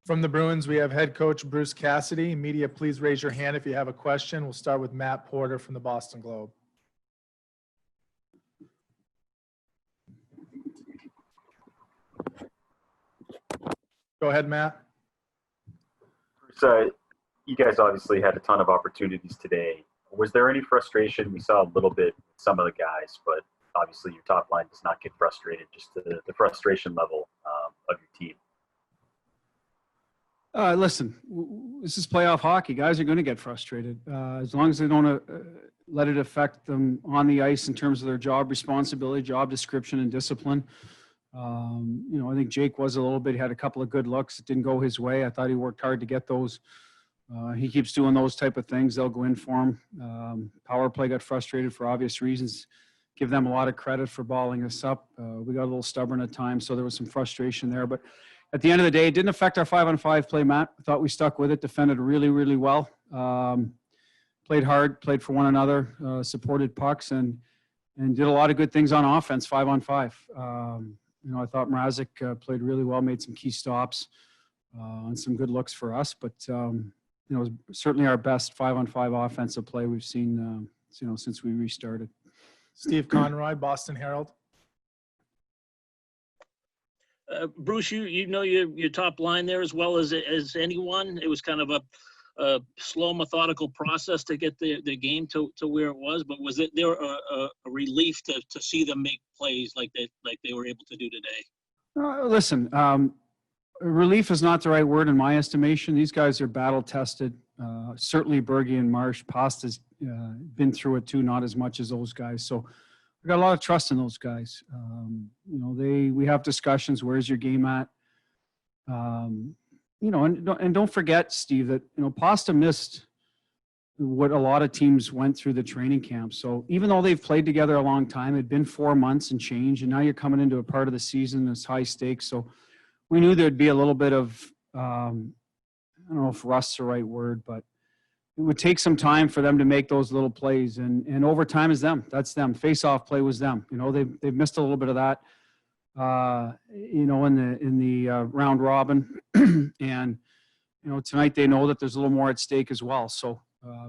From the Bruins, we have head coach Bruce Cassidy. Media, please raise your hand if you have a question. We'll start with Matt Porter from the Boston Globe. Go ahead, Matt. So you guys obviously had a ton of opportunities today. Was there any frustration? We saw a little bit with some of the guys, but obviously your top line does not get frustrated, just the frustration level of your team. Listen, this is playoff hockey. Guys are going to get frustrated. As long as they don't let it affect them on the ice in terms of their job responsibility, job description, and discipline. I think Jake was a little bit. He had a couple of good looks. It didn't go his way. I thought he worked hard to get those. He keeps doing those type of things. They'll go in for him. Power play got frustrated for obvious reasons. Give them a lot of credit for balling us up. We got a little stubborn at times, so there was some frustration there. But at the end of the day, it didn't affect our 5-on-5 play, Matt. I thought we stuck with it, defended really, really well. Played hard, played for one another, supported pucks, and did a lot of good things on offense, 5-on-5. I thought Mrazek played really well, made some key stops and some good looks for us. But, it was certainly our best 5-on-5 offensive play we've seen, since we restarted. Steve Conroy, Boston Herald. Bruce, you know your top line there as well as anyone. It was kind of a slow, methodical process to get the game to where it was. But was it there a relief to see them make plays like they were able to do today? Listen, relief is not the right word in my estimation. These guys are battle tested. Certainly Bergie and Marsh. Pasta's been through it too, not as much as those guys. So we got a lot of trust in those guys. We have discussions. Where's your game at? And don't forget, Steve, that Pasta missed what a lot of teams went through the training camp. So even though they've played together a long time, it'd been 4 months and change, and now you're coming into a part of the season that's high stakes. So we knew there'd be a little bit of I don't know if rust's the right word, but it would take some time for them to make those little plays, and overtime is them. That's them. Face-off play was them. They've missed a little bit of that, in the round robin, and tonight they know that there's a little more at stake as well. So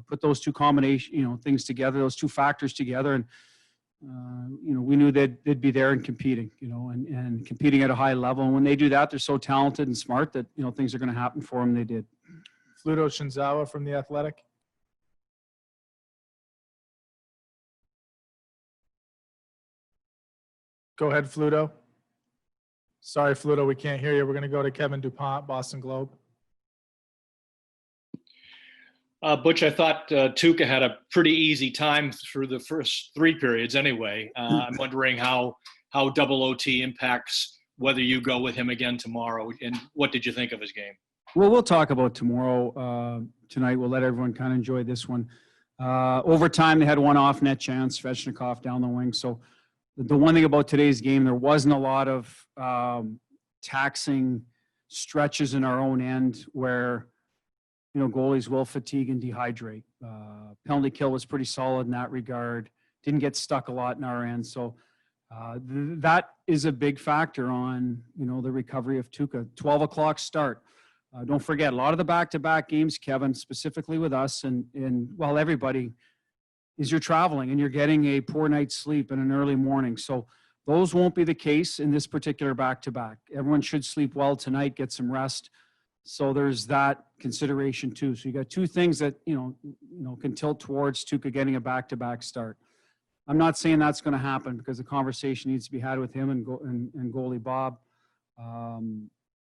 put those two things together, those two factors together, and we knew they'd be there and competing, and competing at a high level. And when they do that, they're so talented and smart that things are going to happen for them. They did. Fluto Shinzawa from The Athletic. Go ahead, Fluto. Sorry, Fluto, we can't hear you. We're going to go to Kevin DuPont, Boston Globe. Butch, I thought Tuukka had a pretty easy time through the first 3 periods anyway. I'm wondering how double OT impacts whether you go with him again tomorrow, and what did you think of his game? Well, we'll talk about tomorrow. Tonight, we'll let everyone kind of enjoy this one. Overtime, they had one off-net chance, Svechnikov down the wing. So the one thing about today's game, there wasn't a lot of taxing stretches in our own end where, goalies will fatigue and dehydrate. Penalty kill was pretty solid in that regard. Didn't get stuck a lot in our end. So that is a big factor on, the recovery of Tuukka. 12 o'clock start. Don't forget, a lot of the back-to-back games, Kevin, specifically with us and everybody, is you're traveling and you're getting a poor night's sleep and an early morning. So those won't be the case in this particular back-to-back. Everyone should sleep well tonight, get some rest. So there's that consideration too. So you got 2 things that, can tilt towards Tuukka getting a back-to-back start. I'm not saying that's going to happen because the conversation needs to be had with him and goalie Bob.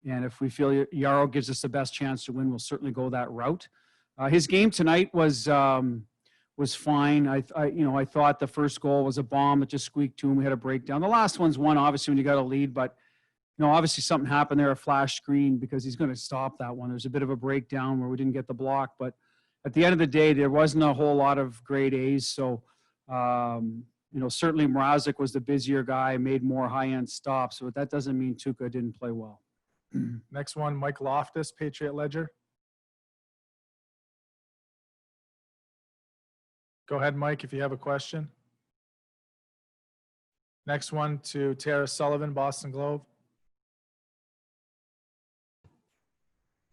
And if we feel Yarrow gives us the best chance to win, we'll certainly go that route. His game tonight was fine. I thought the first goal was a bomb that just squeaked to him. We had a breakdown. The last one's one, obviously, when you got a lead, but obviously something happened there, a flash screen, because he's going to stop that one. There's a bit of a breakdown where we didn't get the block, but at the end of the day, there wasn't a whole lot of grade A's. So, certainly Mrazek was the busier guy, made more high-end stops, but that doesn't mean Tuukka didn't play well. Next one, Mike Loftus, Patriot Ledger. Go ahead, Mike, if you have a question. Next one to Tara Sullivan, Boston Globe.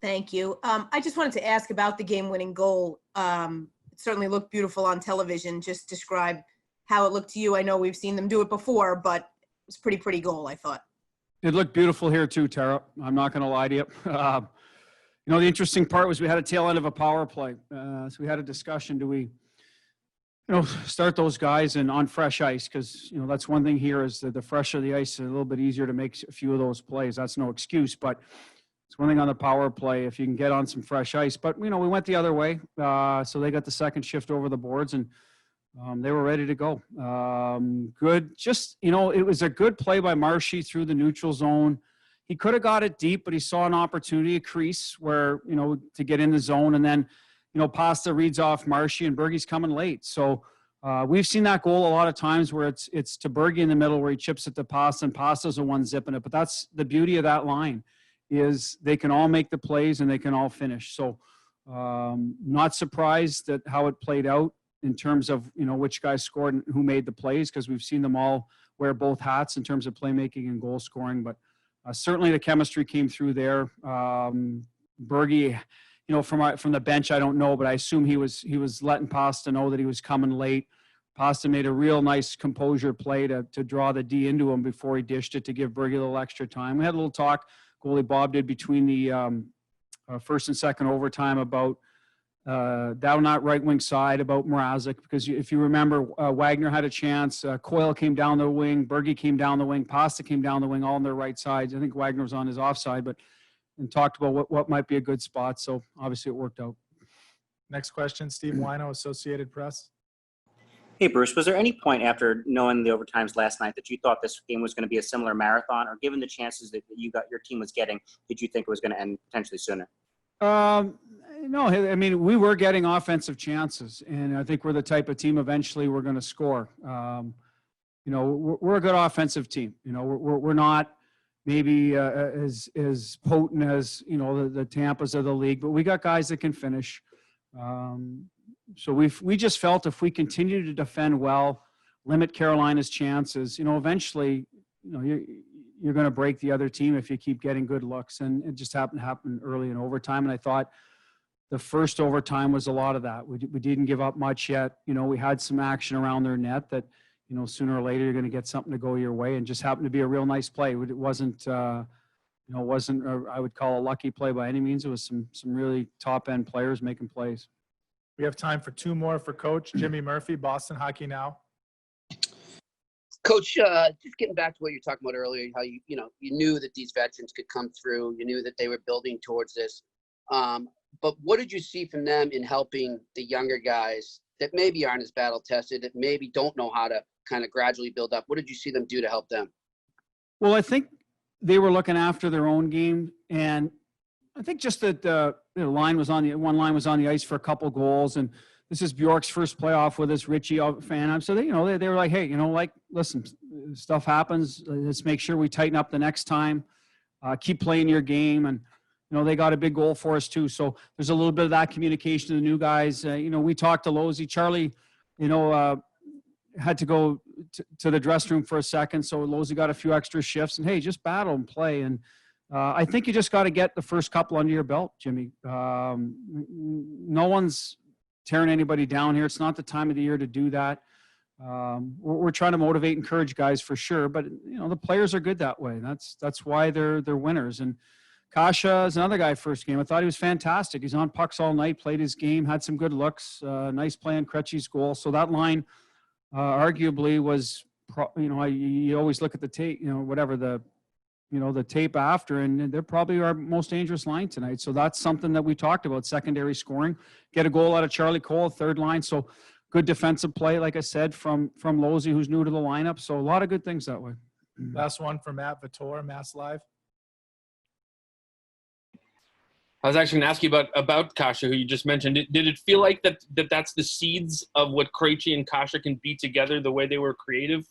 Thank you. I just wanted to ask about the game-winning goal. It certainly looked beautiful on television. Just describe how it looked to you. I know we've seen them do it before, but it was a pretty goal, I thought. It looked beautiful here too, Tara. I'm not going to lie to you. The interesting part was we had a tail end of a power play. So we had a discussion. Do we, start those guys on fresh ice? Because, that's one thing here is that the fresher the ice, is a little bit easier to make a few of those plays. That's no excuse, but it's one thing on the power play if you can get on some fresh ice. But, we went the other way. So they got the second shift over the boards, and they were ready to go. Good. Just, it was a good play by Marshy through the neutral zone. He could have got it deep, but he saw an opportunity, a crease where, to get in the zone. And then, Pasta reads off Marshy and Bergie's coming late. So we've seen that goal a lot of times where it's to Bergie in the middle where he chips it to Pasta and Pasta's the one zipping it. But that's the beauty of that line is they can all make the plays and they can all finish. So not surprised at how it played out in terms of, which guys scored and who made the plays, because we've seen them all wear both hats in terms of playmaking and goal scoring. But certainly the chemistry came through there. Bergie, from the bench, I don't know, but I assume he was letting Pasta know that he was coming late. Pasta made a real nice composure play to draw the D into him before he dished it to give Bergie a little extra time. We had a little talk, goalie Bob did, between the first and second overtime about down that right wing side about Mrazek, because if you remember, Wagner had a chance. Coyle came down the wing, Bergie came down the wing, Pasta came down the wing, all on their right sides. I think Wagner was on his offside, and talked about what might be a good spot. So obviously it worked out. Next question, Steve Wino, Associated Press. Hey, Bruce, was there any point after knowing the overtimes last night that you thought this game was going to be a similar marathon, or given the chances that your team was getting, did you think it was going to end potentially sooner? No, I mean, we were getting offensive chances, and I think we're the type of team eventually we're going to score. We're a good offensive team. We're not maybe as potent as, the Tampas of the league, but we got guys that can finish. So we just felt if we continue to defend well, limit Carolina's chances, eventually, you're going to break the other team if you keep getting good looks. And it just happened to happen early in overtime. And I thought the first overtime was a lot of that. We didn't give up much yet. We had some action around their net that, sooner or later you're going to get something to go your way, and just happened to be a real nice play. It wasn't, I would call a lucky play by any means. It was some really top end players making plays. We have time for two more for Coach Jimmy Murphy, Boston Hockey Now. Coach, just getting back to what you were talking about earlier, how you knew that these veterans could come through. You knew that they were building towards this. But what did you see from them in helping the younger guys that maybe aren't as battle tested, that maybe don't know how to kind of gradually build up? What did you see them do to help them? Well, I think they were looking after their own game, and I think just that the line was on the ice for a couple goals, and this is Bjork's first playoff with us, Richie fan. So they were like, hey, listen, stuff happens. Let's make sure we tighten up the next time. Keep playing your game, and they got a big goal for us too. So there's a little bit of that communication to the new guys. We talked to Losey. Charlie, had to go to the dressing room for a second. So Losey got a few extra shifts, and hey, just battle and play. And I think you just got to get the first couple under your belt, Jimmy. No one's tearing anybody down here. It's not the time of the year to do that. We're trying to motivate, encourage guys for sure, but the players are good that way. That's why they're winners. And Kasha is another guy first game. I thought he was fantastic. He's on pucks all night, played his game, had some good looks, nice play on Krejci's goal. So that line arguably was, you always look at the tape, the tape after, and they're probably our most dangerous line tonight. So that's something that we talked about, secondary scoring. Get a goal out of Charlie Cole, third line. So good defensive play, like I said, from Losey, who's new to the lineup. So a lot of good things that way. Last one for Matt Vitor, Mass Live. I was actually going to ask you about Kasha, who you just mentioned. Did it feel like that's the seeds of what Krejci and Kasha can be together, the way they were creative?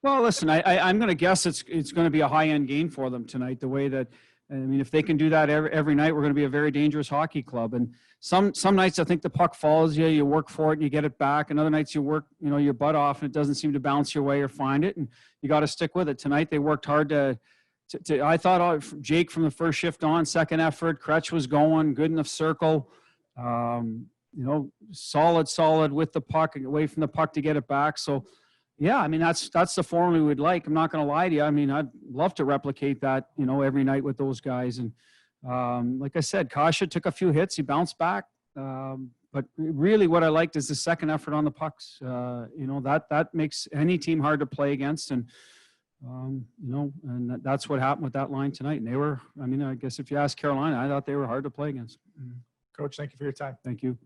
Well, listen, I'm going to guess it's going to be a high-end game for them tonight, the way that, if they can do that every night, we're going to be a very dangerous hockey club. And some nights I think the puck follows you, you work for it and you get it back. And other nights you work, your butt off and it doesn't seem to bounce your way or find it. And you got to stick with it. Tonight they worked hard to I thought Jake from the first shift on, second effort, Kretsch was going, good enough circle. Solid with the puck, away from the puck to get it back. So, yeah, I mean, that's the form we would like. I'm not going to lie to you. I mean, I'd love to replicate that, every night with those guys. And like I said, Kasha took a few hits. He bounced back. But really what I liked is the second effort on the pucks. That makes any team hard to play against. And, and that's what happened with that line tonight. And they were, I guess if you ask Carolina, I thought they were hard to play against. Coach, thank you for your time. Thank you.